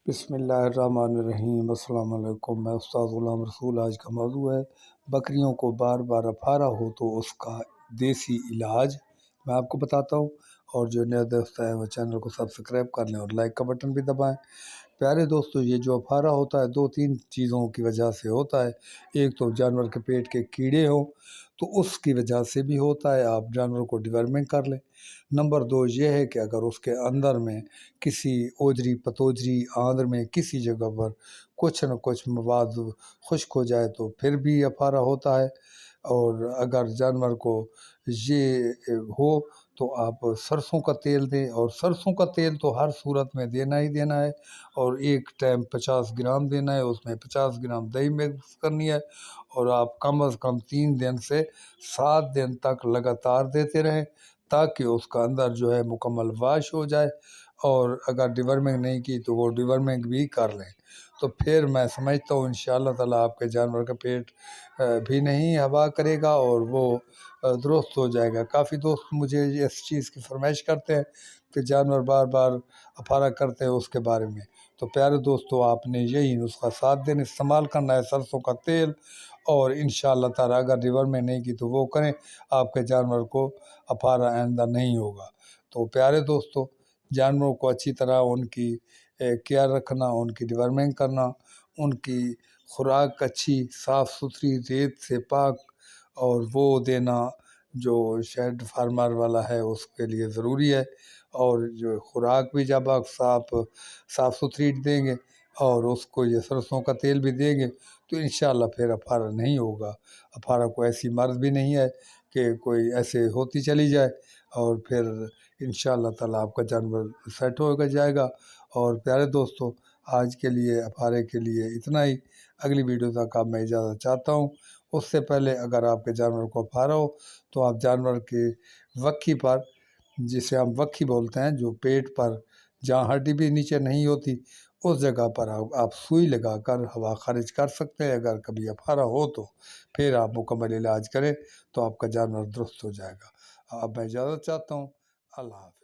بسم اللہ الرحمن الرحیم۔ السلام علیکم، میں استاد غلام رسول۔ آج کا موضوع ہے بکریوں کو بار بار افارہ ہو تو اس کا دیسی علاج میں آپ کو بتاتا ہوں۔ اور جو نیا دوست ہے وہ چینل کو سبسکرائب کر لیں اور لائک کا بٹن بھی دبائیں۔ پیارے دوستو، یہ جو افارہ ہوتا ہے دو تین چیزوں کی وجہ سے ہوتا ہے۔ ایک تو جانور کے پیٹ کے کیڑے ہوں تو اس کی وجہ سے بھی ہوتا ہے، آپ جانور کو ڈیورمنگ کر لیں۔ نمبر دو یہ ہے کہ اگر اس کے اندر میں کسی اوجری پتوجری آندر میں کسی جگہ پر کچھ نہ کچھ مواد خشک ہو جائے تو پھر بھی افارہ ہوتا ہے۔ اور اگر جانور کو یہ ہو تو آپ سرسوں کا تیل دیں، اور سرسوں کا تیل تو ہر صورت میں دینا ہی دینا ہے، اور ایک ٹائم 50 گرام دینا ہے، اس میں 50 گرام دہی مکس کرنی ہے، اور آپ کم از کم 3 دن سے 7 دن تک لگاتار دیتے رہیں تاکہ اس کا اندر جو ہے مکمل واش ہو جائے۔ اور اگر ڈیورمنگ نہیں کی تو وہ ڈیورمنگ بھی کر لیں، تو پھر میں سمجھتا ہوں انشاءاللہ تعالیٰ آپ کے جانور کا پیٹ بھی نہیں ہوا کرے گا اور وہ درست ہو جائے گا۔ کافی دوست مجھے اس چیز کی فرمائش کرتے ہیں کہ جانور بار بار افارہ کرتے ہیں اس کے بارے میں۔ تو پیارے دوستو، آپ نے یہی نسخہ 7 دن استعمال کرنا ہے، سرسوں کا تیل، اور انشاءاللہ تعالیٰ اگر ڈیورمنٹ نہیں کی تو وہ کریں، آپ کے جانور کو افارہ آئندہ نہیں ہوگا۔ تو پیارے دوستو، جانوروں کو اچھی طرح ان کی کیئر رکھنا، ان کی ڈیورمنگ کرنا، ان کی خوراک اچھی صاف ستھری ریت سے پاک اور وہ دینا جو شیڈ فارمر والا ہے اس کے لیے ضروری ہے۔ اور جو خوراک بھی جب آپ صاف ستھری دیں گے اور اس کو یہ سرسوں کا تیل بھی دیں گے تو انشاءاللہ پھر افارہ نہیں ہوگا۔ افارہ کو ایسی مرض بھی نہیں ہے کہ کوئی ایسے ہوتی چلی جائے، اور پھر انشاءاللہ تعالیٰ آپ کا جانور سیٹ ہو جائے گا۔ اور پیارے دوستو، آج کے لیے افارے کے لیے اتنا ہی۔ اگلی ویڈیو تک آپ میں اجازت چاہتا ہوں۔ اس سے پہلے اگر آپ کے جانور کو افارہ ہو تو آپ جانور کے وکھی پر، جسے ہم وکھی بولتے ہیں، جو پیٹ پر جہاں ہڈی بھی نیچے نہیں ہوتی، اس جگہ پر آپ سوئی لگا کر ہوا خارج کر سکتے ہیں۔ اگر کبھی افارہ ہو تو پھر آپ مکمل علاج کریں تو آپ کا جانور درست ہو جائے گا۔ اب میں اجازت چاہتا ہوں۔ اللہ حافظ۔